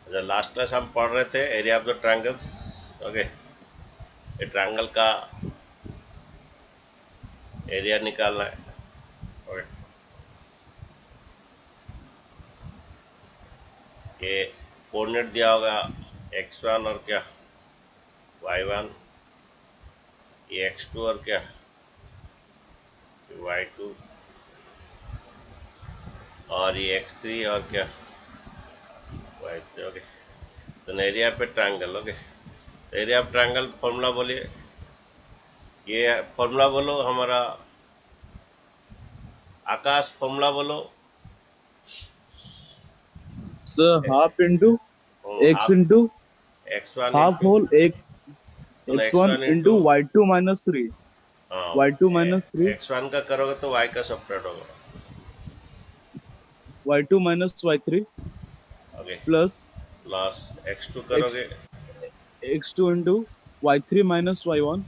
जो last class हम पढ़ रहे थे area of the triangles. Okay, ये ट्रायंगल का एरिया निकालना है। ओके, ये कोऑर्डिनेट दिया होगा x1 और क्या y1, ये x2 और क्या y2, और ये x3 और क्या y3। ओके, तो एरिया पे triangle. Okay, area of triangle formula बोलिए, ये फॉर्मूला बोलो हमारा। आकाश फॉर्मूला बोलो। Sir half into x half into x1 half into whole एक x1 x1 into, into y2 - 3 हाँ, y2 - 3 x1 का करोगे तो y का सब्ट्रैक्ट होगा। y2 - y3 okay, plus plus x2 x करोगे, x2 into y3 - y1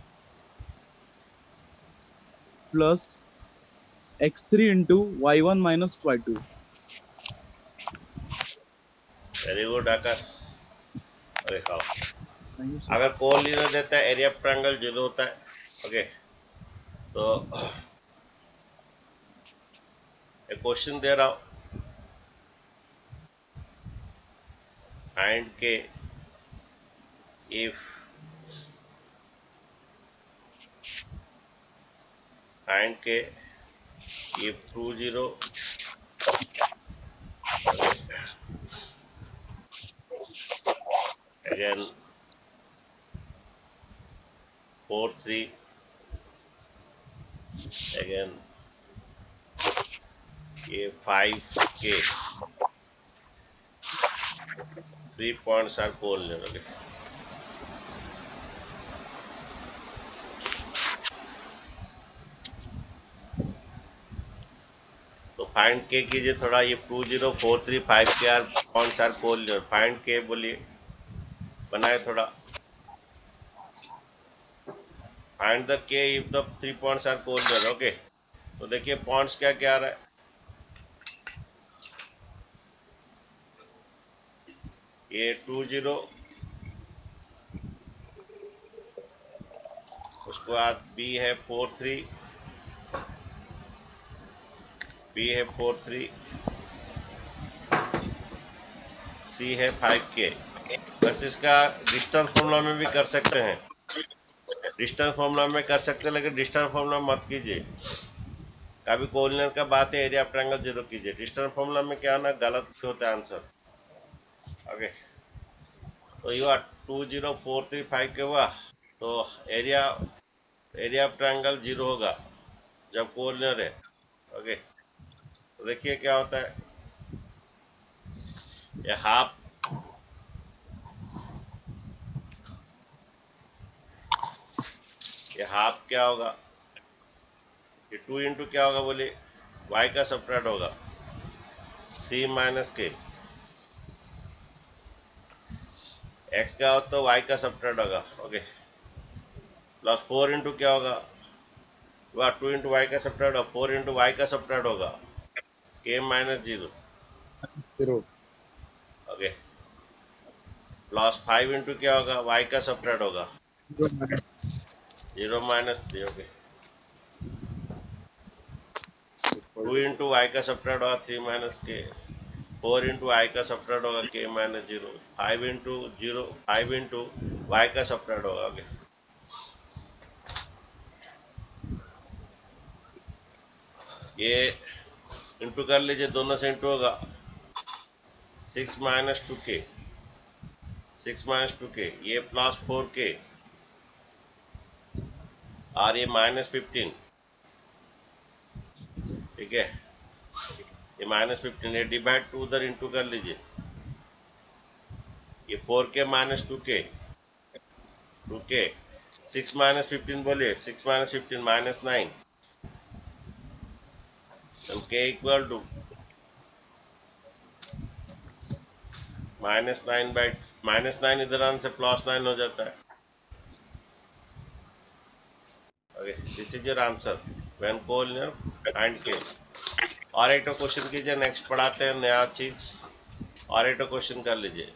plus x3 into y1 - y2। Very good Akash. अरे हाँ, थैंक यू सर। अगर कोलिनियर देता है एरिया ऑफ ट्रायंगल जीरो होता है। ओके, तो एक क्वेश्चन दे रहा हूँ, फाइंड के इफ फाइंड के इफ 2 0, ओके, अगेन 4 3, अगेन ये 5 के 3 पॉइंट्स आर कोलिनियर। ओके, तो फाइंड के कीजिए थोड़ा, ये 2 0 4 3 5 k are points are collinear. Find k बोलिए, बनाए थोड़ा। Find the k if the 3 points are collinear. Okay, तो देखिए पॉइंट्स क्या क्या आ रहा है। ये 2 0, उसके बाद बी है 4 3, बी है 4 3, सी है 5 के। बस इसका डिस्टेंस फॉर्मूला में भी कर सकते हैं, डिस्टेंस फॉर्मूला में कर सकते हैं, लेकिन डिस्टेंस फॉर्मूला मत कीजिए। कभी कोलिनियर का बात है, एरिया ऑफ ट्रायंगल जीरो कीजिए। डिस्टेंस फॉर्मूला में क्या ना गलत होता है आंसर। ओके, तो ये 2 0 4 3 5 के हुआ, तो area area of triangle zero होगा जब कोलिनियर है। ओके, तो देखिए क्या होता है, ये हाफ, ये हाफ क्या होगा, ये 2 इंटू क्या होगा बोले, y का सब्ट्रैक्ट होगा c माइनस के, x क्या होता है y का सब्ट्रैक्ट होगा। ओके, प्लस 4 इंटू क्या होगा, वह 2 इंटू वाई का सब्ट्रैक्ट होगा, 4 इंटू वाई का सब्ट्रैक्ट होगा k minus 0। 0 okay, plus 5 into क्या होगा, y का सब्ट्रैक्ट होगा 0 माइनस 3। ओके, 2 इंटू वाई का सब्ट्रैक्ट होगा 3 माइनस के, 4 इंटू आई का सब्ट्रैक्ट होगा k minus 0, 5 into 0 5 into Y का सब्ट्रैक्ट होगा। ओके, ये इंटू कर लीजिए, दोनों से इंटू होगा 6 माइनस 2k, 6 माइनस 2k, ये प्लस 4k, और ये माइनस 15। ठीक है, ये माइनस 15, ये डिवाइड टू उधर इंटू कर लीजिए, ये 4k minus 2k, 2k 6 minus 15 बोलिए, 6 माइनस 15 माइनस 9, तो k इक्वल टू -9 बाई -9, इधर आने से +9 हो जाता है। Okay, this is your answer when collinear find के। और एक तो क्वेश्चन कीजिए, नेक्स्ट पढ़ाते हैं नया चीज। और एक तो क्वेश्चन कर लीजिए।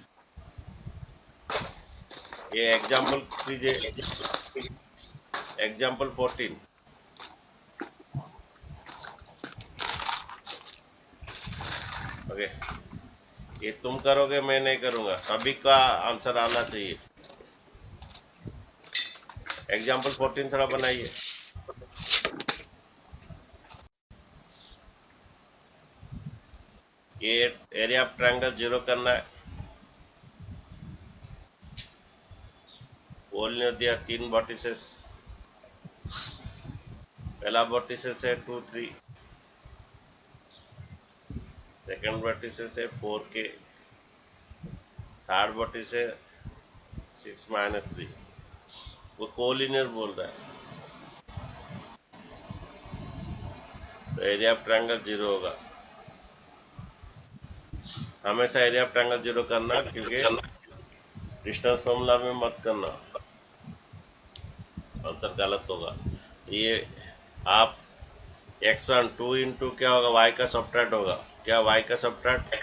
ये एग्जाम्पल कीजिए, एग्जाम्पल 14। ओके, ये तुम करोगे, मैं नहीं करूंगा, सभी का आंसर आना चाहिए। एग्जाम्पल 14 थोड़ा बनाइए। ये एरिया ऑफ ट्रायंगल जीरो करना है। बोलने दिया 3 वर्टिसेस, पहला वर्टिसेस है 2 3, सेकंड वर्टिसेस है 4 के, थर्ड वर्टिस है 6 -3। वो कोलिनियर बोल रहा है, तो एरिया ऑफ ट्रायंगल जीरो होगा। हमेशा एरिया ऑफ ट्रायंगल जीरो करना, क्योंकि डिस्टेंस फॉर्मूला में मत करना, आंसर गलत होगा। ये आप x1 2 इंटू क्या होगा, y का सब्ट्रैक्ट होगा, क्या y का सब्ट्रैक्ट,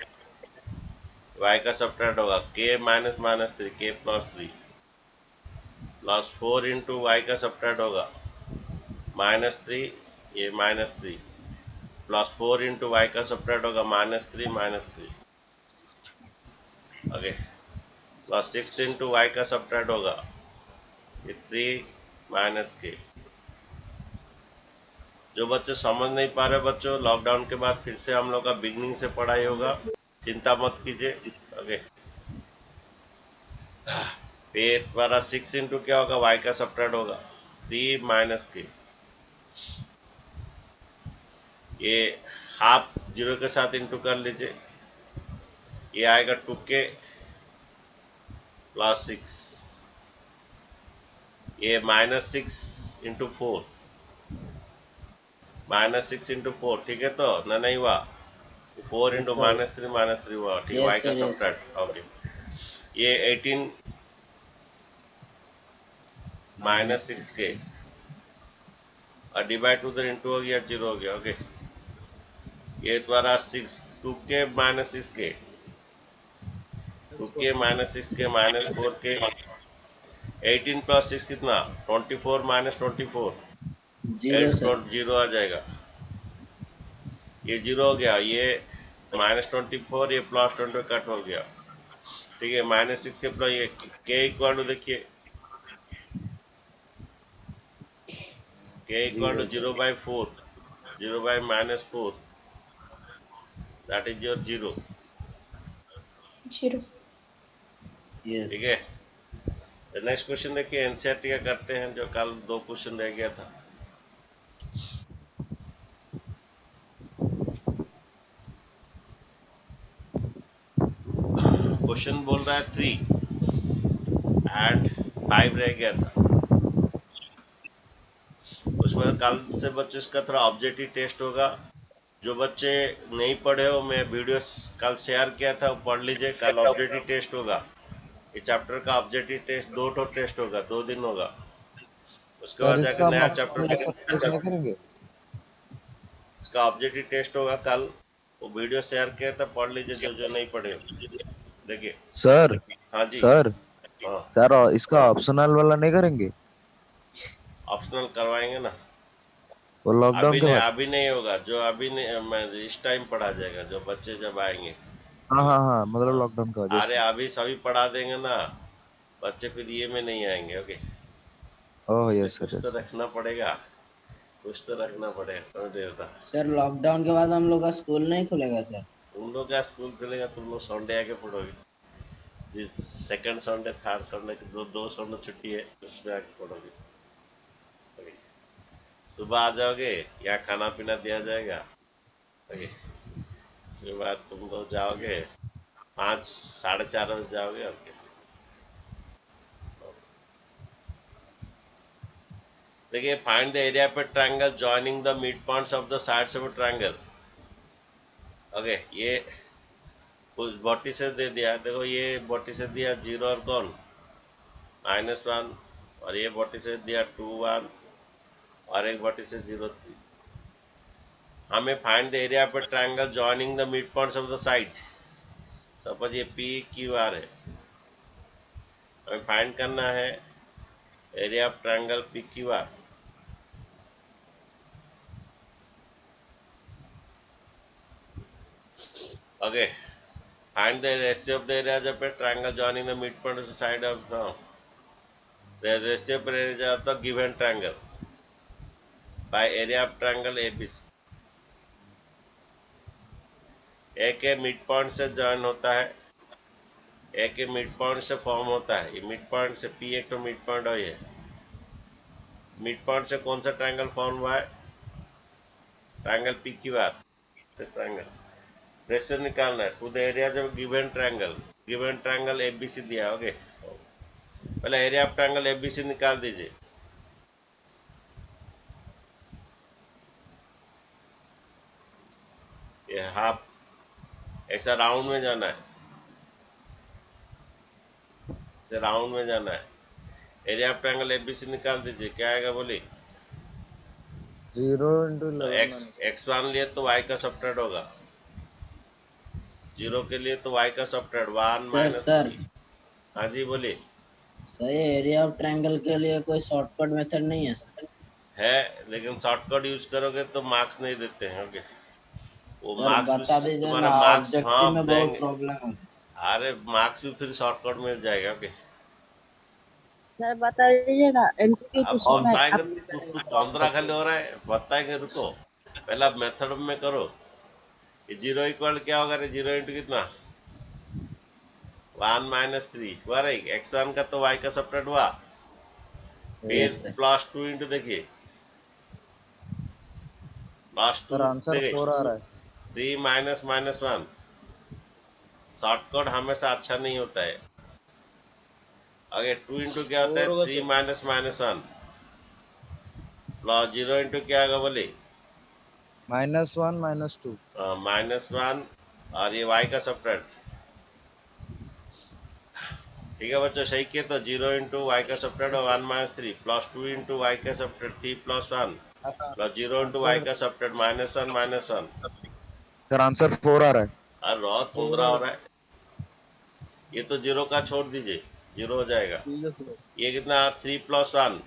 y का सब्ट्रैक्ट होगा k minus minus 3, k plus 3, plus 4 into y का सब्ट्रैक्ट होगा -3, ये -3, प्लस 4 इंटू y का सब्ट्रैक्ट होगा -3 -3। ओके, प्लस 6 इंटू y का सब्ट्रैक्ट होगा ये 3 माइनस के। जो बच्चे समझ नहीं पा रहे बच्चों, लॉकडाउन के बाद फिर से हम लोग का बिगनिंग से पढ़ाई होगा, चिंता मत कीजिए। ओके, फिर हमारा 6 इंटू क्या होगा, y का सब्ट्रैक्ट होगा 3 माइनस के, ये हाफ जीरो के साथ इंटू कर लीजिए, ये आएगा 2k प्लस 6, ये -6 इंटू 4, -6 इंटू 4, ठीक है, तो ना नहीं हुआ, 4 Yes, इंटू sir. -3 हुआ, ठीक है, y Yes, का sir. Yes, sir. Subtract. Okay, ये 18 -6 के, और डिवाइड टू द इंटू हो गया, जीरो हो गया। ओके, ये द्वारा 6 2k -6 के, 2k -6 के -4 के, 18 प्लस 6 कितना, 24 -24, Zero, sir. 0 आ जाएगा, ये 0 हो गया, ये -24, ये +20 कट हो गया, ठीक है, -6 के प्लस ये k इक्वल टू, देखिए k equal to 0/4, 0/-4, that is your 0। Zero. Yes. ठीक है, नेक्स्ट क्वेश्चन देखिए, एनसीईआरटी का करते हैं, जो कल 2 क्वेश्चन रह गया था। क्वेश्चन बोल रहा है 3 एंड 5 रह गया था, उसमें कल से बच्चों इसका थोड़ा ऑब्जेक्टिव टेस्ट होगा। जो बच्चे नहीं पढ़े हो, मैं वीडियो कल शेयर किया था, वो पढ़ लीजिए, कल ऑब्जेक्टिव टेस्ट होगा। ये चैप्टर का ऑब्जेक्टिव टेस्ट 2 टेस्ट होगा, 2 दिन होगा, उसके सर बाद जाकर इसका हम नया अपना सब टेस्ट चैप्टर, नहीं करेंगे? इसका ऑब्जेक्टिव टेस्ट होगा कल, वो वीडियो शेयर किया था, पढ़ लीजिए जो जो नहीं पढ़े हो। देखिए, सर हाँ जी, सर हाँ, सर इसका ऑप्शनल वाला नहीं करेंगे? ऑप्शनल करवाएंगे ना, वो लॉकडाउन के बाद? अभी नहीं होगा, जो अभी नहीं, मैं इस टाइम पढ़ा जाएगा, जो बच्चे जब आएंगे। हाँ हाँ हाँ, मतलब हाँ, लॉकडाउन का वजह अरे से। अभी सभी पढ़ा देंगे ना, बच्चे फिर ये में नहीं आएंगे। ओके, ओह इसलिए यस सर, कुछ तो यस सर। रखना पड़ेगा, कुछ तो रखना पड़ेगा, समझ रहे होता। सर लॉकडाउन के बाद हम लोग का स्कूल नहीं खुलेगा सर? तुम लोग का स्कूल खुलेगा, तुम लोग संडे आके पढ़ोगे, जिस सेकंड संडे थर्ड संडे की दो संडे छुट्टी है, उसमें आके पढ़ोगे। ओके, सुबह आ जाओगे, यहाँ खाना पीना दिया जाएगा। ओके, उसके बाद तुम लोग जाओगे 5 4:30 बजे जाओगे, और क्या। देखिए, फाइंड द एरिया पे triangle joining the mid points of the sides of triangle. Okay, ये कुछ वर्टिसेस दे दिया, देखो ये वर्टिसेस दिया 0 और कौन -1, और ये वर्टिसेस दिया 2 1, और एक वर्टिसेस 0 3। हमें फाइंड द एरिया पे triangle joining the mid points of the side. Suppose ये पी क्यू आर है, हमें फाइंड करना है area of triangle P Q are. Okay, find the ratio of the areas of a triangle joining the midpoint of the side of the ratio of area of the given triangle by area of triangle ABC। ए के mid point से join होता है, ए के mid point से form होता है, ये mid point से पी एक तो मिड पॉइंट हो, ये मिड पॉइंट से कौन सा ट्रायंगल फॉर्म हुआ है, ट्रायंगल पी क्यू आर से ट्रायंगल। रेशियो निकालना है टू द एरिया जो गिवन ट्रायंगल एबीसी दिया। ओके, पहले एरिया ऑफ ट्रायंगल एबीसी निकाल दीजिए। ये हाफ ऐसा राउंड में जाना है, ऐसे राउंड में जाना है। एरिया ऑफ ट्रायंगल एबीसी निकाल दीजिए, क्या आएगा बोली। 0 into 11 x1 लिए तो y का सबट्रैक्ट होगा, 0 के लिए तो y का सबट्रैक्ट 1 माइनस सर 3। हाँ जी बोलिए। सही एरिया ऑफ ट्रायंगल के लिए कोई शॉर्टकट मेथड नहीं है सर? है, लेकिन शॉर्टकट यूज करोगे तो मार्क्स नहीं देते हैं। ओके, वो सर मार्क्स भी बता दीजिए तुम्हारे ना, मार्क्स ऑब्जेक्टिव हाँ में बहुत देंगे। प्रॉब्लम है। अरे मार्क्स भी फिर शॉर्टकट मिल जाएगा। ओके, सर बता दीजिए ना, एमसीक्यू अब क्वेश्चन है बताएंगे, आप। तू तंद्रा खाली हो रहा है, बताएंगे रुको, पहला मेथड में करो। ये 0 इक्वल क्या होगा रे, 0 इंटू कितना 1 माइनस 3 हुआ रे, x1 का तो y का सबट्रैक्ट हुआ, फिर यस सर। प्लस 2 इंटू देखिए प्लस 2 सर आंसर 4 आ रहा है। 3 माइनस माइनस 1। शॉर्टकट हमेशा अच्छा नहीं होता है। आगे 2 इंटू क्या होता है, 4 होगा 3 sir. Minus minus 1 plus 0 into क्या होगा बोले, -1 -2। -1 और ये y का सबट्रैक्ट। ठीक है बच्चों, सही किए तो 0 इंटू वाई का subtract 1 minus 3 plus 2 into Y का subtract 3 plus 1 plus 0 into Y answer का सबट्रैक्ट -1 -1। सर आंसर 4 आ रहा है। और रॉ 4 15 आ हो रहा रहा है, ये तो 0 का छोड़ दीजिए, 0 हो जाएगा। है। ठीक है सर। ये कितना 3 प्लस 1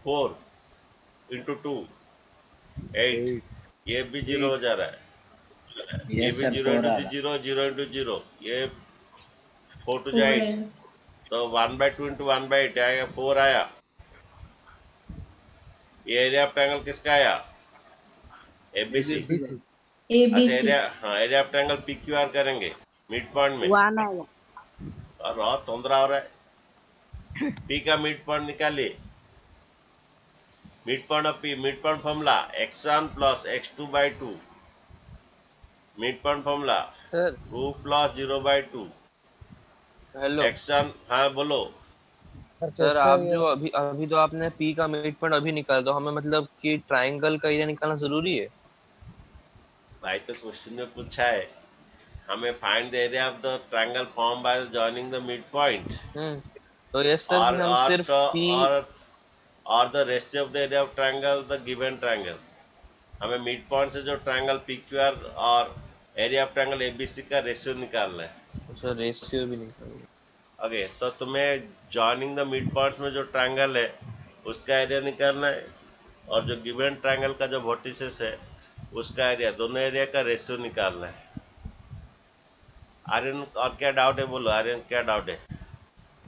4 इंटू 2 8, 8 ये भी 0 हो जा रहा है, ये यस भी सर 0 4 इंटू आ रहा। 0 0 इंटू 0, ये 4 टू जा 8, तो 1/2 इंटू 1/8 आएगा 4 आया। ये एरिया ऑफ ट्रायंगल किसका आया, एबीसी। ABC। अच्छा एरिया, हाँ area of triangle P Q are करेंगे मिड पॉइंट में। 1 आएगा। और बहुत तोंदरा हो रहा है, पी का मिड पॉइंट निकालिए। Mid point of P, mid point formula x1 plus x2/2, mid point formula sir 2 plus 0/2 hello x1। हाँ बोलो। सर, आप जो अभी अभी तो आपने पी का मिड पॉइंट अभी निकाला, तो हमें मतलब कि ट्रायंगल का एरिया निकालना जरूरी है? भाई तो क्वेश्चन में पूछा है हमें find the area of the triangle form by joining the mid point, hmm तो यस सर कि और हम और सिर्फ पी। और the ratio of the area of triangle the given triangle. हमें मिड पॉइंट से जो ट्रायंगल पी क्यू आर और एरिया ऑफ ट्रायंगल एबीसी का रेशियो निकालना है। सर रेशियो भी निकालना। ओके, तो तुम्हें जॉइनिंग द मिड पॉइंट में जो ट्रायंगल है उसका एरिया निकालना है, और जो गिवन ट्रायंगल का जो वर्टिसेस है उसका एरिया, दोनों एरिया का रेशियो निकालना है। आर्यन और क्या डाउट है बोलो, आर्यन क्या डाउट है।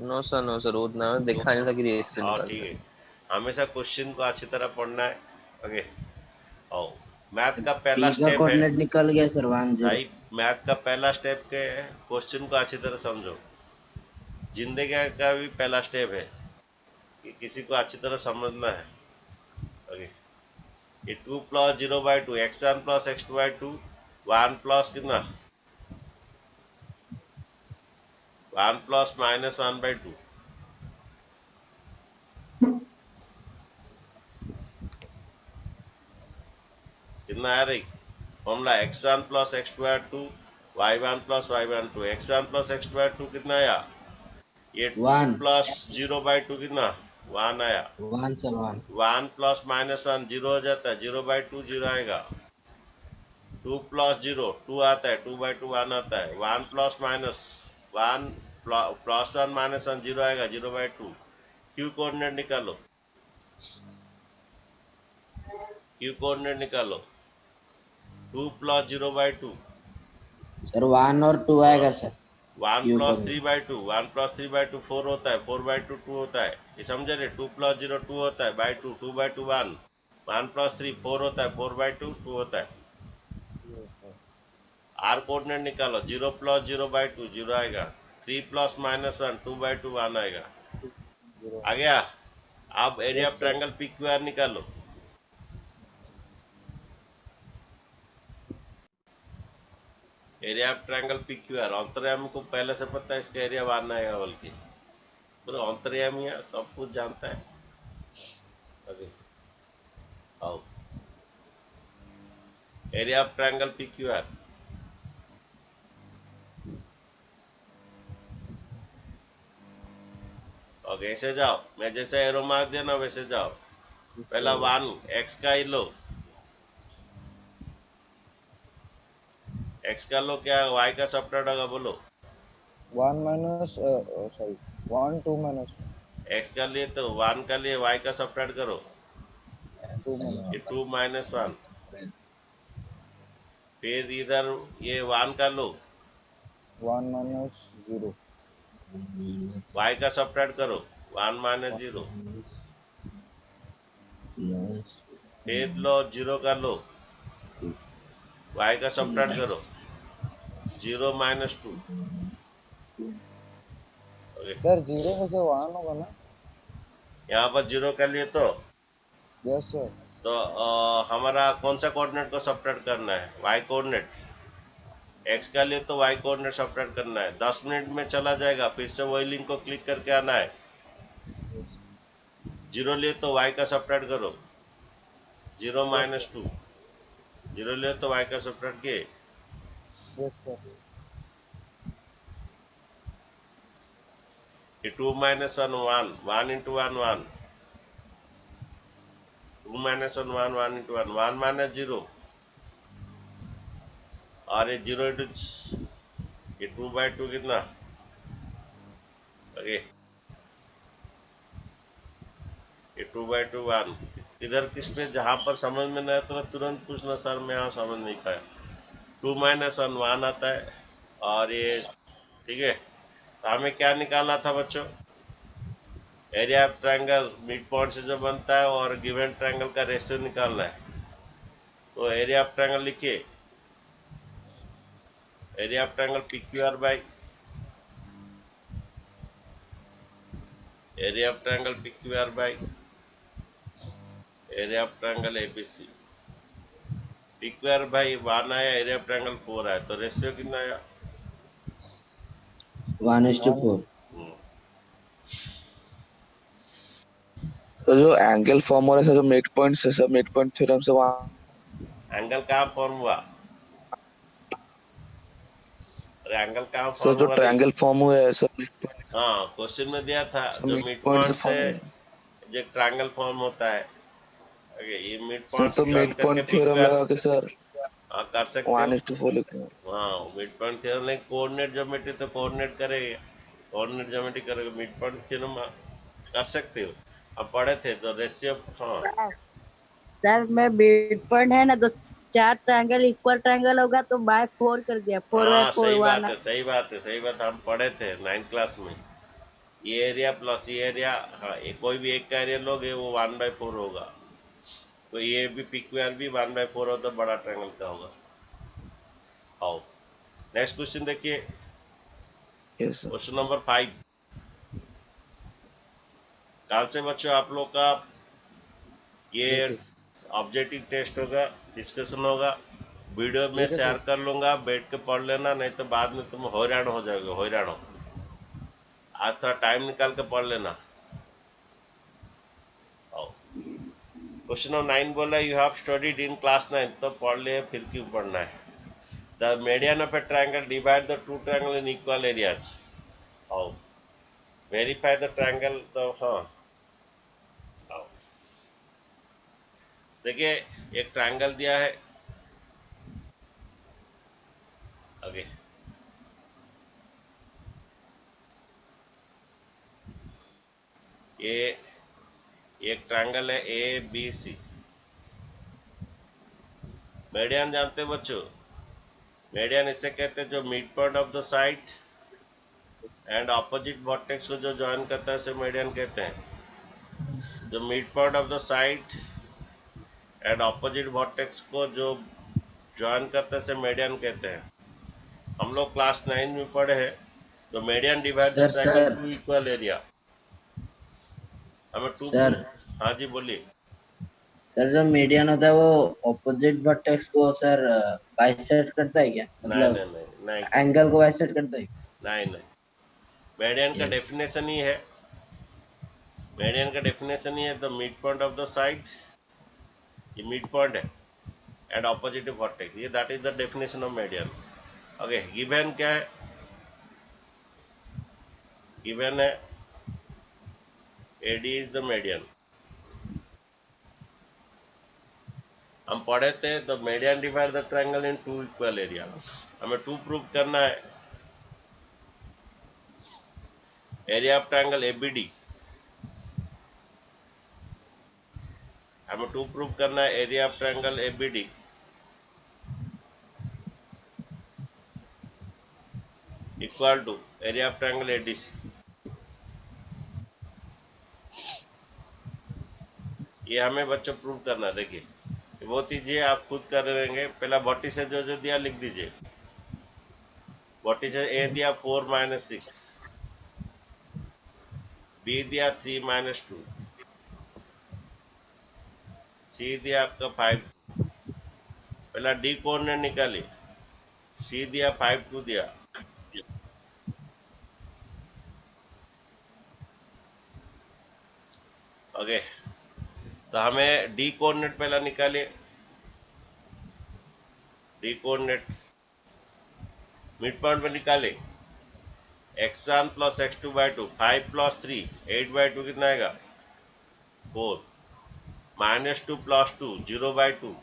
नो सर उतना देखा नहीं था कि रेशियो हाँ ठीक निकालना है, है। हमेशा क्वेश्चन को अच्छी तरह पढ़ना है। ओके, और मैथ का पहला पी का स्टेप है, कोऑर्डिनेट निकल गया सर 10। सही मैथ का पहला स्टेप के क्वेश्चन को अच्छी तरह समझो। जिंदगी का भी पहला स्टेप है कि किसी को अच्छी तरह समझना है। ओके, ये 2 plus 0/2 x1 plus x2/2 1 plus कितना 1 प्लस -1/2 कितना आ रही formula x1 plus x2/2 y1 plus y12 x1 plus x2/2 कितना आया, ये 2 1 प्लस 0/2 कितना 1 आया। 1 सर 1। 1 प्लस -1 0 हो जाता है, 0/2 0 आएगा। 2 प्लस 0 2 आता है, 2/2 1 आता है। 1 प्लस -1 +1 -1 0 आएगा, 0/2। क्यू कोऑर्डिनेट निकालो, क्यू कोऑर्डिनेट निकालो। 2 + 0/2, सर 1 और 2 आएगा सर। 1 क्यू + को 3/2, 1 + 3/2 4 होता है, 4/2 2 होता है, ये समझे रे। 2 + 0 2 होता है, बाई 2, 2/2 1, 1 + 3 4 होता है, 4/2 2 होता है। आर कोऑर्डिनेट निकालो, 0 + 0/2 0 आएगा, 3 + -1 2/2 1 आएगा। आ गया। अब area of triangle P Q R निकालो। Area of triangle P Q R, Antaryami को पहले से पता है इसका एरिया 1 आएगा, बल्कि पूरा अंतर्यामी है, सब कुछ जानता है। ओके, आओ area of triangle P Q are. Okay, ऐसे जाओ, मैं जैसे एरो मार्क दिया ना वैसे जाओ। पहला 1 एक्स का ही लो, एक्स का लो, क्या वाई का सबट्रैक्ट होगा बोलो। 1 minus sorry 1 2 minus एक्स का लिए तो 1 का लिए वाई का सबट्रैक्ट करो, 2 minus ये 2 - 1। फिर इधर ये 1 का लो, 1 minus 0 वाई का सबट्रैक्ट करो, 1 - 0। फिर लो 0 का लो, वाई का सबट्रैक्ट करो, 0 - 2। ओके, सर 0 में से 1 होगा ना? यहाँ पर 0 का लिए यस सर। तो हमारा कौन सा कोऑर्डिनेट को सबट्रैक्ट करना है, वाई कोऑर्डिनेट। एक्स का लिए तो वाई कोऑर्डिनेट सबट्रैक्ट करना है, 10 मिनट में चला जाएगा, फिर से वही लिंक को क्लिक करके आना है। 0 लिए तो वाई का सबट्रैक्ट करो, 0 - 2। 0 लिए तो वाई का सबट्रैक्ट किए, यस सर। ये 2 - 1 1, 1 × 1 1, 2 - 1 1, 1 × 1 1 - 0, और ये 0 × ये 2/2 कितना। ओके, ये 2/2 1। इधर किस पे जहां पर समझ में नहीं आता तुरंत पूछना, सर मैं यहाँ समझ नहीं पाया। 2 - 1 1 आता है, और ये ठीक है। तो हमें क्या निकालना था बच्चों, area of triangle mid point से जो बनता है और गिवन ट्रायंगल का रेशियो निकालना है। तो एरिया ऑफ ट्रायंगल लिखिए, area of triangle P Q R by area of triangle P Q R by area of triangle ABC. P Q R by 1 आया, एरिया ऑफ ट्रायंगल 4 आया, तो ratio कितना आया। 1:4। तो जो एंगल फॉर्म हो रहा है, जो मिड पॉइंट से सब मिड पॉइंट थ्योरम से वहां एंगल कहाँ फॉर्म हुआ, अरे एंगल कहाँ से फॉर्म जो हुआ रे। ट्रायंगल फॉर्म हुआ है सब मिड पॉइंट हाँ, क्वेश्चन में दिया था सब जो मिड मिड पॉइंट से पॉइंट से फॉर्म हुआ है। जो ट्रायंगल फॉर्म होता है। ओके, ये मिड सर पॉइंट तो ज्वाइन मिड करके point P Q theorem R लगा के सर कर सकते हो। 1:4 लिखूंगा। हाँ, मिड पॉइंट थ्योरम, लेकिन कोऑर्डिनेट ज्योमेट्री तो कोऑर्डिनेट करेगा, कोऑर्डिनेट ज्योमेट्री करेगा, मिड पॉइंट थ्योरम कर सकते हो। अब पढ़े थे तो रेशियो, हाँ सर मैं मिड पॉइंट है ना, तो 4 ट्रायंगल इक्वल ट्रायंगल होगा तो बाय 4 कर दिया, 4/4 सही बात 1। है, सही बात है, सही बात है, हम पढ़े थे 9th क्लास में। ये एरिया प्लस ये एरिया, हाँ ये कोई भी एक का एरिया लोगे वो 1/4 होगा, तो ये भी पी क्यू आर भी 1/4 हो तो बड़ा ट्रायंगल का होगा। आओ नेक्स्ट क्वेश्चन देखिए, यस सर। Question number 5। कल से बच्चों आप लोग का ये ऑब्जेक्टिव टेस्ट होगा, डिस्कशन होगा, वीडियो में शेयर कर लूंगा, बैठ के पढ़ लेना, नहीं तो बाद में तुम हैरान हो जाओगे, हैरान हो। आज थोड़ा टाइम निकाल के पढ़ लेना। क्वेश्चन नंबर 9 बोला you have studied in class 9, तो पढ़ ले, फिर क्यों पढ़ना है। The median of A triangle divide the two triangle in equal areas. आओ वेरीफाई द ट्रायंगल, तो हाँ आओ देखिए, एक ट्रायंगल दिया है। ओके, ये एक ट्रायंगल है ए बी सी। मीडियन जानते हो बच्चों? मीडियन इसे कहते हैं जो mid point of the side and opposite vertex को जो ज्वाइन करता है उसे मीडियन कहते हैं। जो mid point of the side and opposite vertex को जो ज्वाइन करते हैं उसे मीडियन कहते हैं। हम लोग क्लास 9 में पढ़े हैं। तो median divide the sir triangle sir two equal area. हमें टू सर प्रूफ। हाँ जी बोलिए। सर जो मीडियन होता है वो ऑपोजिट वर्टेक्स को सर बाइसेक्ट करता है क्या, नहीं मतलब नहीं नहीं नहीं एंगल को बाइसेक्ट करता है? नहीं नहीं। मीडियन का यस। डेफिनेशन ही है, मीडियन का डेफिनेशन ही है the mid point of the side, ये मिड पॉइंट है एंड ऑपोजिट वर्टेक्स, ये that is the definition of median. Okay, given क्या है? गिवन है AD इज द मीडियन। हम पढ़े थे the median divide the triangle in two equal area. हमें टू प्रूव करना है। एरिया ऑफ ट्रायंगल ABD, हमें टू प्रूव करना है area of triangle ABD equal to area of triangle ADC। ये हमें बच्चों प्रूव करना है। देखिए वो चीजें आप खुद कर रहेंगे। पहला बॉटी से जो जो दिया लिख दीजिए। बॉटी से A दिया 4 - 6, B दिया 3 - 2, C दिया आपका 5। पहला D कोऑर्डिनेट निकालिए। C दिया 5 2 दिया। ओके, तो हमें D कोऑर्डिनेट पहला निकालिए। D कोऑर्डिनेट मिड पॉइंट पे निकाले। x1 + x2/2, 5 + 3 8/2 कितना आएगा? 4 -2 + 2 0/2,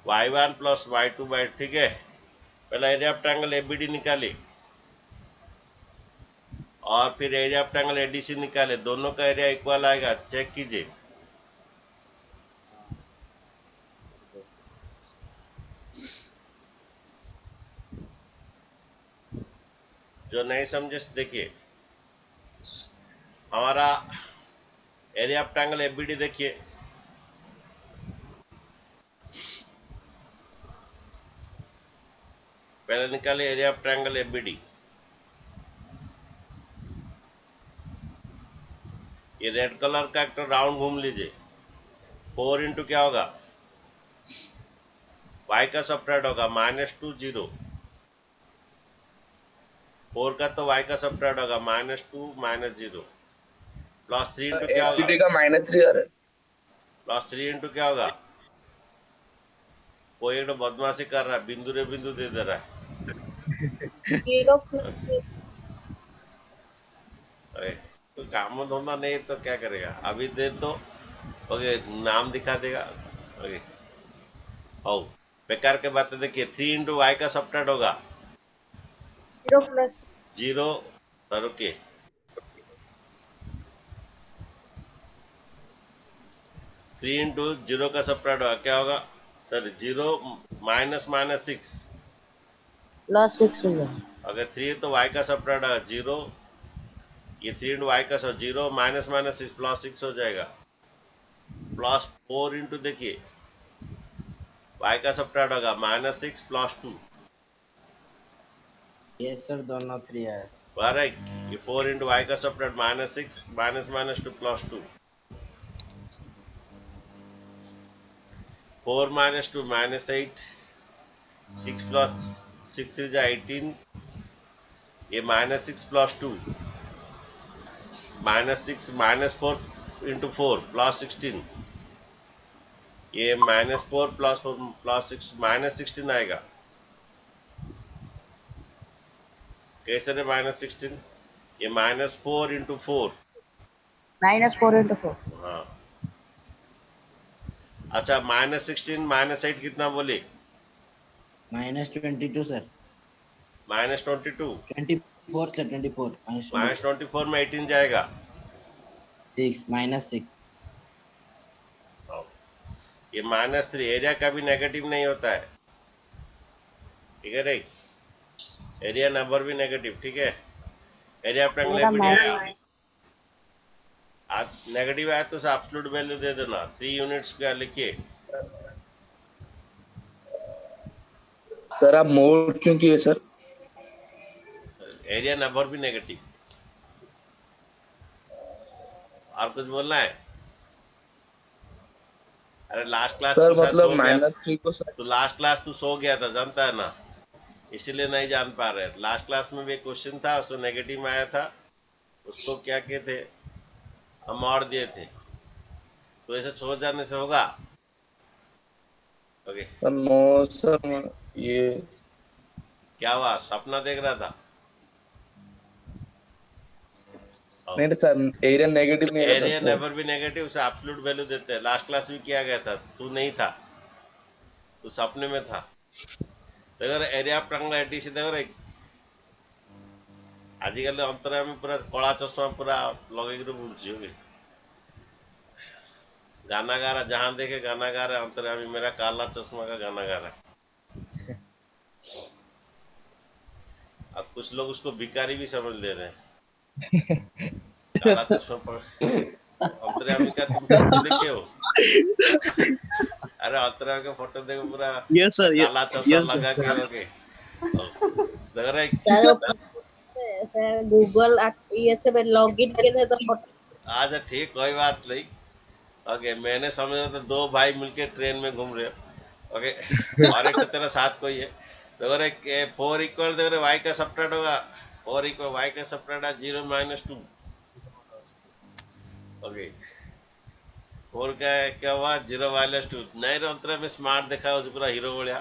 y1 + y2/2। ठीक है, पहला एरिया ऑफ ट्रायंगल ABD निकाले और फिर एरिया ऑफ ट्रायंगल ADC निकाले। दोनों का एरिया इक्वल आएगा, चेक कीजिए। जो नहीं समझे देखिए, हमारा एरिया ऑफ ट्रायंगल ABD देखिए। पहले निकाले एरिया ऑफ ट्रायंगल ABD। ये रेड कलर का एक राउंड घूम लीजिए। 4 इंटू क्या होगा? y का सबट्रैक्ट होगा -2 0। 4 का तो y का सबट्रैक्ट होगा -2 -0। +3 इंटू क्या होगा? एबीडी का -3 आ रहा है। +3 इंटू क्या होगा? कोई एक बदमाशी कर रहा है, बिंदु रे बिंदु दे दे रहा है। 0 + 6 अरे तो काम धंधा नहीं तो क्या करेगा? अभी दे तो ओके, नाम दिखा देगा। ओके, ओ बेकार के बातें। देखिए 3 इंटू वाई का सबट्रैक्ट होगा 0 + 0। रुकिए, 3 इंटू 0 का सबट्रैक्ट होगा क्या होगा? सॉरी 0 -6। + 6 हो जाएगा। अगर 3 तो y का सबट्रैक्ट होगा 0। ये 3 इंटू वाई का सब 0 -6 +6 हो जाएगा। +4 इंटू देखिए y का सबट्रैक्ट होगा -6 +2। यस सर, दोनों 3 है। करेक्ट। ये 4 इंटू वाई का सबट्रैक्ट -6 -2 +2। 4 -2 -8, 6 + 6 3 जा 18। ये -6 +2 -6 -4 इंटू 4 +16। ये -4 +4 +6 -16 आएगा। कैसे रे -16? ये -4 इंटू 4। -4 × 4 हाँ, अच्छा -16 -8 कितना बोले? -22 सर। -22। 24 सर, 24 -24। -24 में 18 जाएगा। -6। ये -3 एरिया का भी नेगेटिव नहीं होता है, ठीक है नहीं, एरिया नंबर भी नेगेटिव, ठीक है। एरिया ऑफ ट्रायंगल मेरा एबीडी माइनस आया, आज नेगेटिव आया तो एब्सोल्यूट वैल्यू दे देना, 3 यूनिट्स क्या लिखिए। सर आप मोड क्यों किए सर? एरिया नंबर भी नेगेटिव। और कुछ बोलना है? अरे लास्ट क्लास सर तू शायद मतलब सो गया, -3 को सर। तो लास्ट क्लास तू सो गया था, जानता है ना, इसीलिए नहीं जान पा रहे। लास्ट क्लास में भी एक क्वेश्चन था, उसमें नेगेटिव में आया था, उसको क्या किए थे हम, और दिए थे, तो ऐसे सो जाने से होगा? ओके, सर नो सर, ये क्या हुआ, सपना देख रहा था? नहीं सर, एरिया नेगेटिव नहीं रहता एरिया सर। नेवर भी नेगेटिव, उसे एब्सोल्यूट वैल्यू देते हैं। लास्ट क्लास में किया गया था, तू नहीं था, तू सपने में था। देखो एरिया ऑफ ट्रायंगल एडीसी, देखो आजिकल अंतरामी पूरा कला चश्मा पूरा लगे बुझी, गाना गा रहा, जहां देखे गाना गा रहा, अंतरामी मेरा काला चश्मा का गाना गा रहा। अब कुछ लोग उसको भिखारी भी समझ ले रहे हैं, काला चश्मा पर अंतर्यामी का तुम फोटो देखे हो? अरे अंतर्यामी का फोटो देखो, पूरा यस सर, काला चश्मा यस लगा के सर। होके देख रहे। सर गूगल ये से मैं लॉगिन किए थे तो अच्छा ठीक, कोई बात नहीं। ओके, मैंने समझा था दो भाई मिलके ट्रेन में घूम रहे हो। ओके, और एक तो तेरा साथ कोई है। देखो रे, 4 इक्वल, देखो रे वाई का सबट्रैक्ट होगा, 4 इक्वल वाई का सबट्रैक्ट है 0 -2। ओके, 4 का क्या हुआ, 0 -2 नहीं रे, अंतरा में स्मार्ट देखा हो पूरा हीरो भलिया।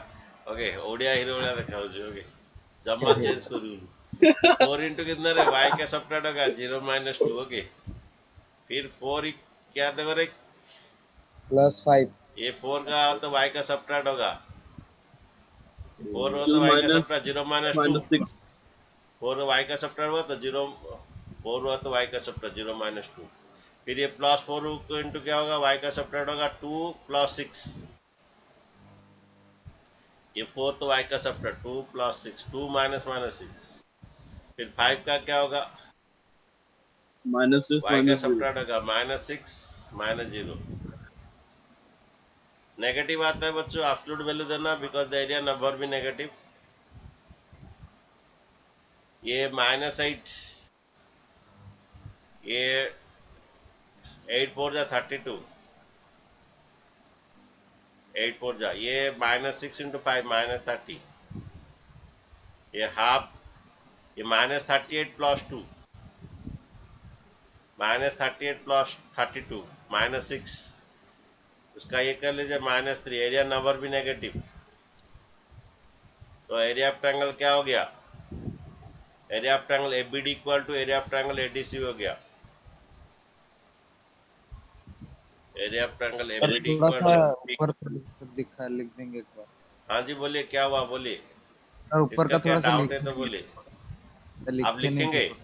ओके, ओडिया हीरो भलिया देखा हो। ओके, जम्मा चेंज करू, 4 इंटू कितना रे, वाई का सबट्रैक्ट होगा 0 -2। ओके, फिर 4 क्या देखो रे, +5। ये 4 का तो वाई का सबट्रैक्ट होगा, 4 हो तो टू वाई का माइनस सबट्रैक्ट 0 -2, -6। 4 वाई का सबट्रैक्ट हुआ तो 0, 4 हुआ तो वाई का सबट्रैक्ट 0 -2। फिर ये +4 इंटू क्या होगा, वाई का सबट्रैक्ट होगा 2 + 6, ये 4 तो वाई का सबट्रैक्ट 2 + 6, 2 -6। फिर 5 का क्या होगा, -6 वाई का -0। सबट्रैक्ट होगा -6 -0। नेगेटिव आता है बच्चों, एब्सोल्यूट वैल्यू देना, बिकॉज द एरिया नंबर भी नेगेटिव। ये -8, ये 8 4 जा 32, 8 4 जा, ये -6 इंटू 5 -30, ये हाफ, ये -38 + 2, -38 + 32 -6, उसका ये कर लीजिए -3, एरिया नंबर भी नेगेटिव, तो एरिया ऑफ ट्रायंगल क्या हो गया, area of triangle ABD equal to area of triangle ADC हो गया। Area of triangle sir ABD थोड़ा इक्वल सा टू, ऊपर का दिखा लिख देंगे एक बार। हाँ जी बोलिए, क्या हुआ बोलिए, सर ऊपर इसका का क्या थोड़ा सा डाउट है तो लिखेंगे, बोलिए। आप लिखे नहीं थे लिखेंगे, तो।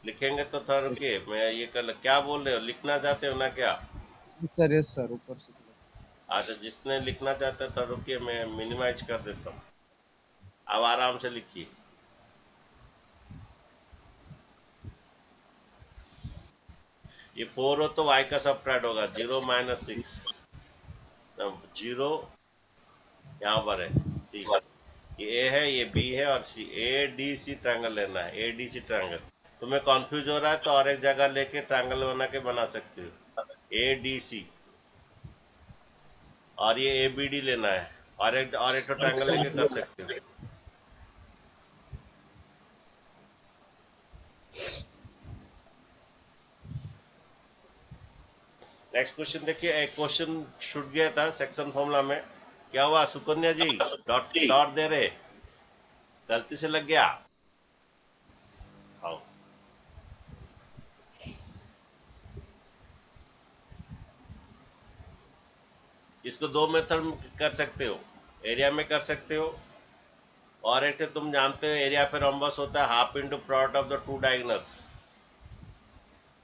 लिखेंगे तो थोड़ा रुकिए, मैं ये कर, क्या बोल रहे हो, लिखना चाहते हो ना क्या? सर यस सर, ऊपर से थोड़ा सा। अच्छा, जिसने लिखना चाहता है तो रुकिए, मैं मिनिमाइज कर देता हूँ, अब आराम से लिखिए। ये 4 हो तो y का सबट्रैक्ट होगा 0 -6, 0 यहाँ पर है, सी, ये A है, ये B है, और C, ADC ट्रायंगल लेना है, ADC ट्रायंगल। तुम्हें कंफ्यूज हो रहा है तो और एक जगह लेके ट्रायंगल बना के बना सकते हो, ADC, और ये ABD लेना है, और एक ट्रायंगल लेके कर सकते हो। नेक्स्ट क्वेश्चन देखिए, एक क्वेश्चन छूट गया था सेक्शन फॉर्मूला में, क्या हुआ सुकन्या जी, डॉट डॉट दे रहे, गलती से लग गया। आओ, इसको दो मेथड में कर सकते हो, एरिया में कर सकते हो, और एक तुम जानते हो एरिया पे रोम्बस होता है half into product of the two diagonals,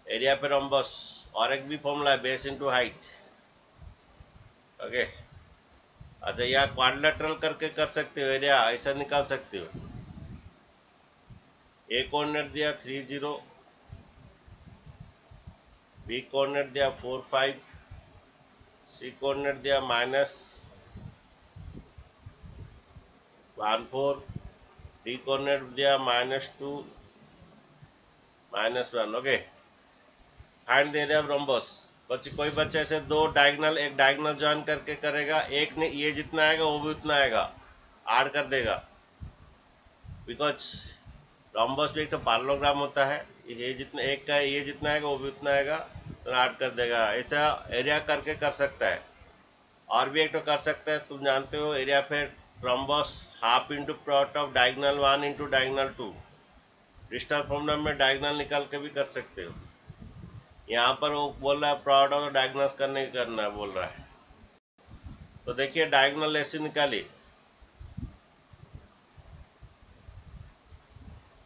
area पे रोम्बस और एक भी फॉर्मूला है, बेस इनटू हाइट। ओके, अच्छा यहाँ क्वाड्रिलेटरल करके कर सकते हो, एरिया ऐसा निकाल सकते हो। ए कोऑर्डिनेट दिया 30, बी कोऑर्डिनेट दिया 45, सी कोऑर्डिनेट दिया -14, डी कोऑर्डिनेट दिया -2, -1। Okay, find the area of rhombus. कोई बच्चे ऐसे दो डायगोनल, एक डायगोनल ज्वाइन करके करेगा, एक ने ये जितना आएगा वो भी उतना आएगा, ऐड कर देगा, बिकॉज रोम्बस भी एक तो पैरेललोग्राम होता है, ये जितना एक का ये जितना आएगा वो भी उतना आएगा, तो ऐड कर देगा। ऐसा एरिया करके कर सकता है। और भी एक तो कर सकता है, तुम जानते हो एरिया फिर rhombus half into product of diagonal 1 into diagonal 2। Distal formula में डायगोनल निकाल के भी कर सकते हो। यहाँ पर वो बोल रहा है प्रोडक्ट ऑफ डायगोनल्स करने करना है बोल रहा है। तो देखिए डायगोनल ऐसे निकाली,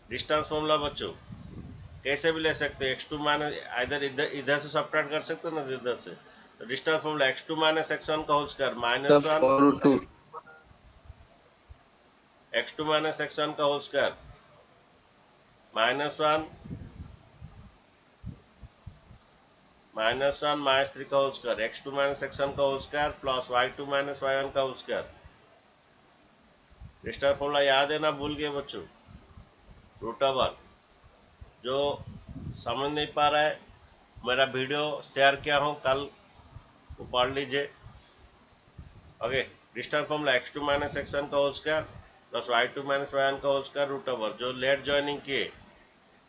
डिस्टेंस फॉर्मूला बच्चों कैसे भी ले सकते हैं, x2 माइनस इधर इधर से सब्ट्रैक्ट कर सकते हो ना इधर से, तो distance formula x2 minus x1 का whole square sir -1, 4√2 x2 minus x1 का होल स्क्वायर -1, -3 का whole square, x2 minus x1 का whole square plus y2 minus y1 का होल स्क्वायर। डिस्टेंस फॉर्मूला याद है ना, भूल गए बच्चों? √। जो समझ नहीं पा रहा है, मेरा वीडियो शेयर किया हूँ कल, वो पढ़ लीजिए। Okay, distance formula x2 minus x1 का whole square plus y2 minus y1 का होल स्क्वायर √। जो लेट ज्वाइनिंग किए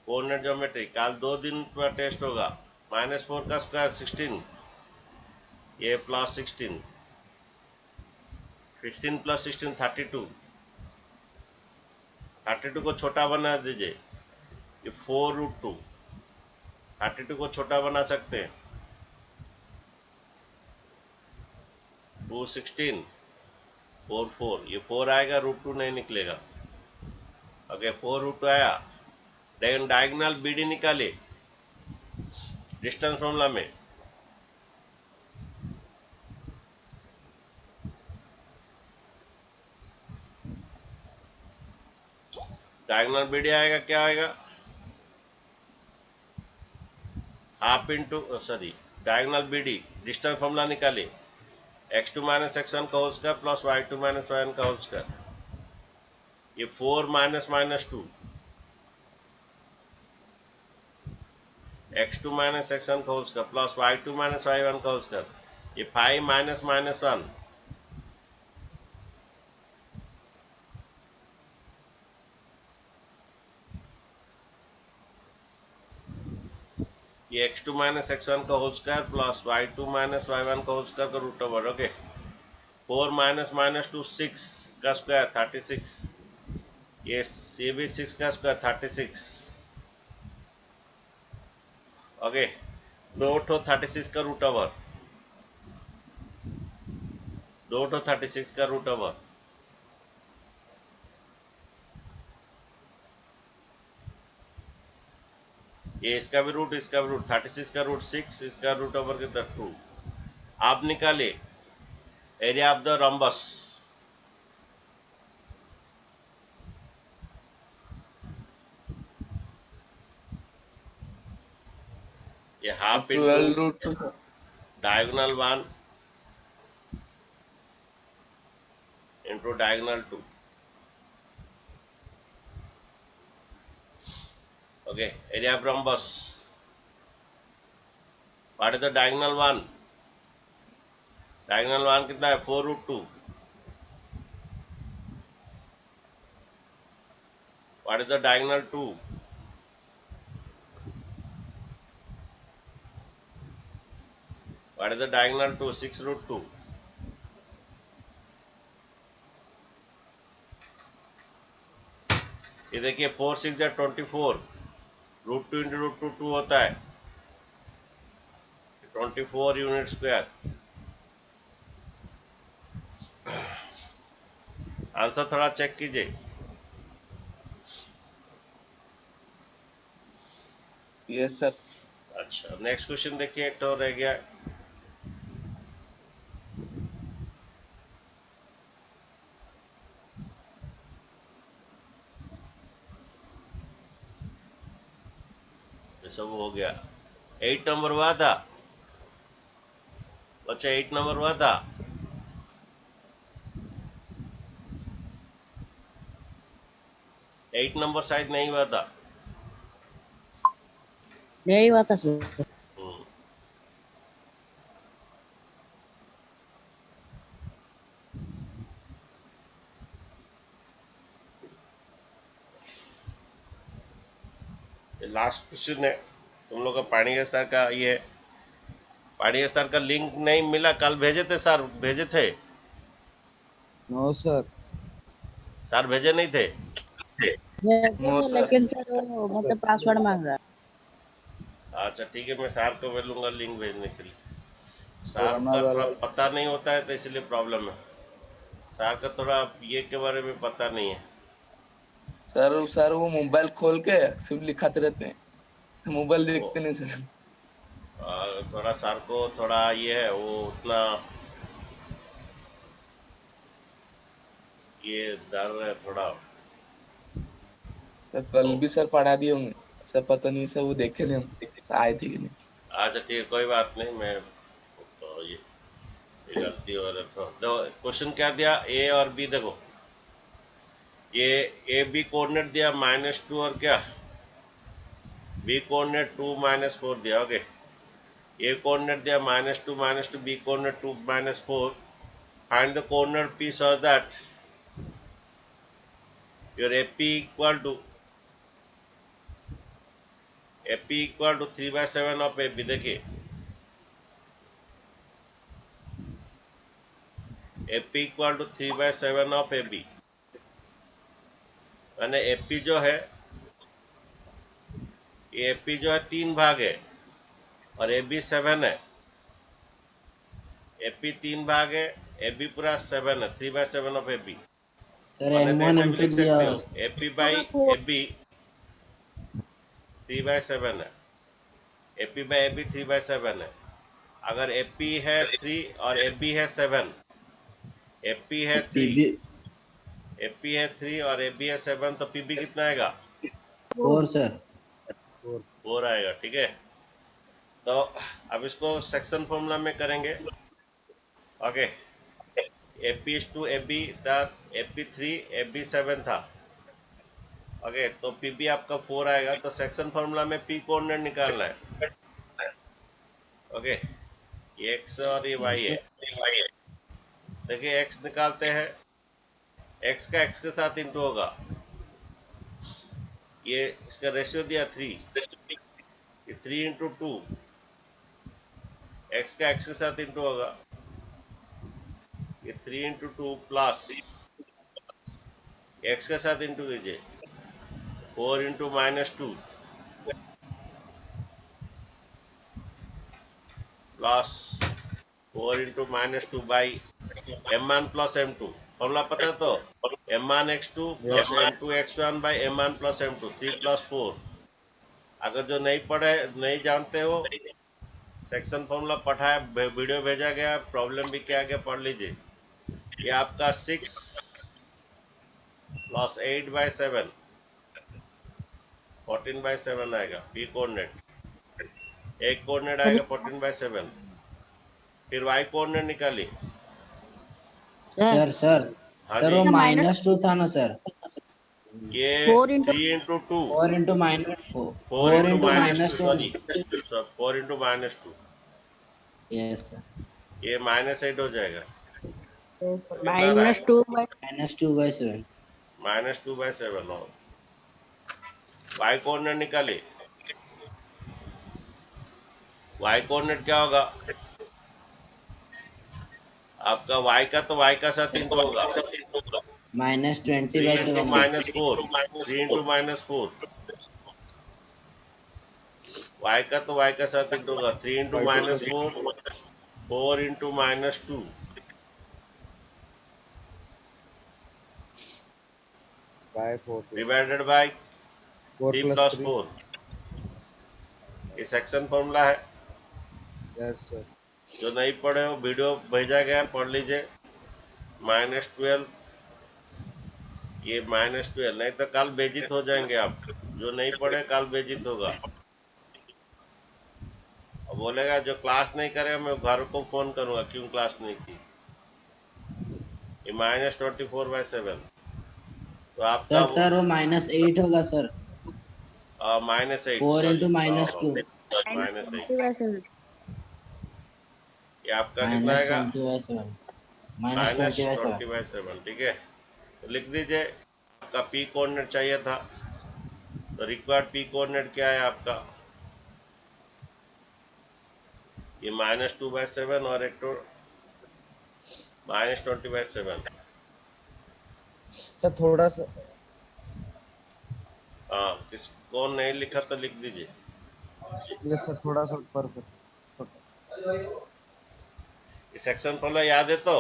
कोऑर्डिनेट ज्योमेट्री, कल 2 दिन पर टेस्ट होगा। -4 का स्क्वायर 16, ये प्लस 16, 16 प्लस 16 32, 32 को छोटा बना दीजिए, ये 4√2, 32 को छोटा बना सकते हैं, 216, 4 ये 4 आएगा, √2 नहीं निकलेगा। ओके, 4√2 आया। लेकिन डायगोनल बीडी निकाले डिस्टेंस फॉर्मूला में, डायगोनल बीडी आएगा, क्या आएगा, half into sorry diagonal BD distance formula निकाले, x2 माइनस x1 का whole square plus y2 minus y1 का होल स्क्वायर, ये 4 -2, x2 माइनस x1 का whole square plus y2 minus y1 का होल स्क्वायर, ये 5 -1, ये x2 माइनस x1 का whole square plus y2 minus y1 का whole square का √। ओके, 4 -2 6 का स्क्वायर 36, ये भी 6 का स्क्वायर 36। ओके, 36 का √, 36 का √। ये इसका भी रूट, इसका भी रूट, 36 का √6, इसका √, कितना 2। आप निकाले एरिया ऑफ द रोम्बस, ये half into 12√2 diagonal 1 into diagonal 2। Okay, area of rhombus, what is the diagonal 1? Diagonal 1 कितना है, 4√2। What is the diagonal 2? What is the diagonal 2? 6√2। ये देखिए 4 6 या 24, √2 इंटू √2 2 होता है, 24 यूनिट स्क्वायर। आंसर थोड़ा चेक कीजिए। Yes sir. अच्छा, नेक्स्ट क्वेश्चन देखिए, एक तो रह गया। ये सब हो गया। 8 नंबर हुआ था बच्चा, 8 नंबर हुआ था। 8 नंबर शायद नहीं हुआ था। यही हुआ था सर। हम्म, ये लास्ट क्वेश्चन है तुम लोग का। पाणिया सर का ये, पाणिया सर का लिंक नहीं मिला, कल भेजे थे सर, भेजे थे नो सर। सर, भेजे नहीं थे। भेजे नो थे, सर। लेकिन सर वो मतलब पासवर्ड मांग रहा है। अच्छा ठीक है, मैं सर को बोलूंगा लिंक भेजने के लिए। सर कोरोना का थोड़ा वाला। पता नहीं होता है तो इसलिए प्रॉब्लम है। सर का थोड़ा ये के बारे में पता नहीं है। सर वो मोबाइल खोल के सिर्फ लिखाते रहते हैं, मोबाइल वो देखते नहीं सर। थोड़ा सर को थोड़ा ये है, वो उतना ये डर है थोड़ा। सर कल तो भी सर पढ़ा दिए होंगे, सर पता नहीं सर वो देखे नहीं हम आए थे कि नहीं। अच्छा ठीक है, कोई बात नहीं। मैं तो ये गलती हो रहा था। तो क्वेश्चन क्या दिया, ए और बी देखो। ये ए बी कोऑर्डिनेट दिया -2 और क्या, बी कोऑर्डिनेट 2 -4 दिया। ओके, ए कोऑर्डिनेट दिया -2 B coordinate 2 -4। Find the coordinate p so that your AP equal to 3/7 of AB। देखिए AP equal to 3/7 of AB, यानी AP जो है, ये AP जो है 3 भाग है और AB 7 है। AP 3 भाग है, AB पूरा 7 है, 3/7 ऑफ AB। सर वरना तो M1 ऐसा भी M2 लिख दिया सकते हुआ हो, है। AP by four. AB 3/7 है, AP बाई AB 3/7 है। अगर AP है 3 और AB है 7, AP है 3, PB AP है 3 और AB है 7, तो PB कितना आएगा, 4 सर। 4 आएगा। ठीक है, तो अब इसको सेक्शन फॉर्मूला में करेंगे। Okay, AP is to AB था, AP3 AB7 था। ओके, तो PB आपका 4 आएगा। तो सेक्शन फॉर्मूला में P कोऑर्डिनेट निकालना है। ओके, ये X और ये Y यस है। सर। देखिए X निकालते हैं, X का X के साथ इंटू होगा। ये इसका रेशियो दिया 3, ये 3 इंटू 2, X का X के साथ इंटू होगा। ये 3 इंटू 2 प्लस X के साथ इंटू कीजिए, 4 into -2 plus 4 into -2 by M1 plus M2। Formula पता है तो, M1 X2 plus M2 X1 by M1 plus M2, 3 plus 4। अगर जो नहीं पढ़े, नहीं जानते हो, सेक्शन फॉर्मूला पढ़ा है, वीडियो भेजा गया, प्रॉब्लम भी किया गया, पढ़ लीजिए। ये आपका 6 प्लस 8/7 14/7 आएगा। पी कोऑर्डिनेट, एक कोऑर्डिनेट आएगा 14/7। फिर वाई कोऑर्डिनेट निकालिए। सर सर हाँ सर जी, वो माइनस -2 था ना सर। ये 4 × 3 into 2, 4 into four into minus -2, two. Sorry, 4 into -2, yes sir. ये -8 हो जाएगा। कितना रहा, -2 बाई -2/7। -2/7। और वाई कोऑर्डिनेट निकालिए। वाई कोऑर्डिनेट क्या होगा आपका, वाई का तो वाई का साथ इंटू होगा, -20/7 3 इंटू होगा। -4, 3 इंटू -4। वाई का तो वाई का साथ इंटू होगा, 3 into -4, 4 into -2 by 4 divided by 4 3 plus plus 3। 4। ये सेक्शन फॉर्मूला है। Yes, sir. जो नहीं पढ़े हो वीडियो भेजा गया पढ़ लीजिए। -12 ये -12 नहीं तो कल बेइज्जत हो जाएंगे आप। जो नहीं पढ़े कल बेइज्जत होगा और बोलेगा जो क्लास नहीं करेगा मैं घर को फोन करूंगा क्यों क्लास नहीं की। ये -24/7 तो आपका सर सर वो -8 होगा सर। -8 4 सॉरी into -2 -8 ये आपका कितना आएगा -20/7 -20/7। -20/7 ठीक है। तो लिख दीजिए आपका पी कोऑर्डिनेट चाहिए था तो रिक्वायर्ड पी कोऑर्डिनेट क्या है आपका ये -2/7 और एक तो -20/7। सर थोड़ा सा हाँ किस कौन नहीं लिखा तो लिख दीजिए। यस सर थोड़ा सा ऊपर कर। सेक्शन फॉर्मूला याद है तो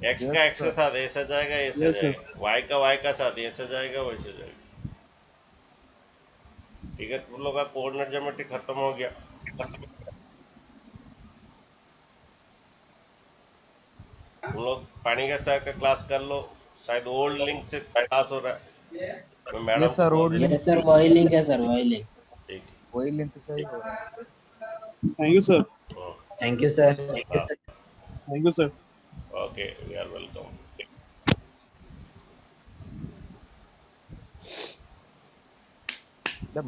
एक्स Yes, का एक्स के sir. साथ ऐसा जाएगा ऐसा जाएगा वाई का वाई का साथ ऐसा जाएगा वैसे जाएगा। ठीक है तुम लोग का कोऑर्डिनेट ज्योमेट्री खत्म हो गया। तुम लोग पानी का सर का क्लास कर लो शायद ओल्ड लिंक से क्लास हो रहा है। मैं मैडम Yes, को sir. बोल Old देता link. यस सर वही लिंक है सर वही लिंक। ठीक है वही लिंक से ही हो रहा है। Thank you, sir. हाँ, thank you sir. Thank you, sir. Okay we are welcome. जब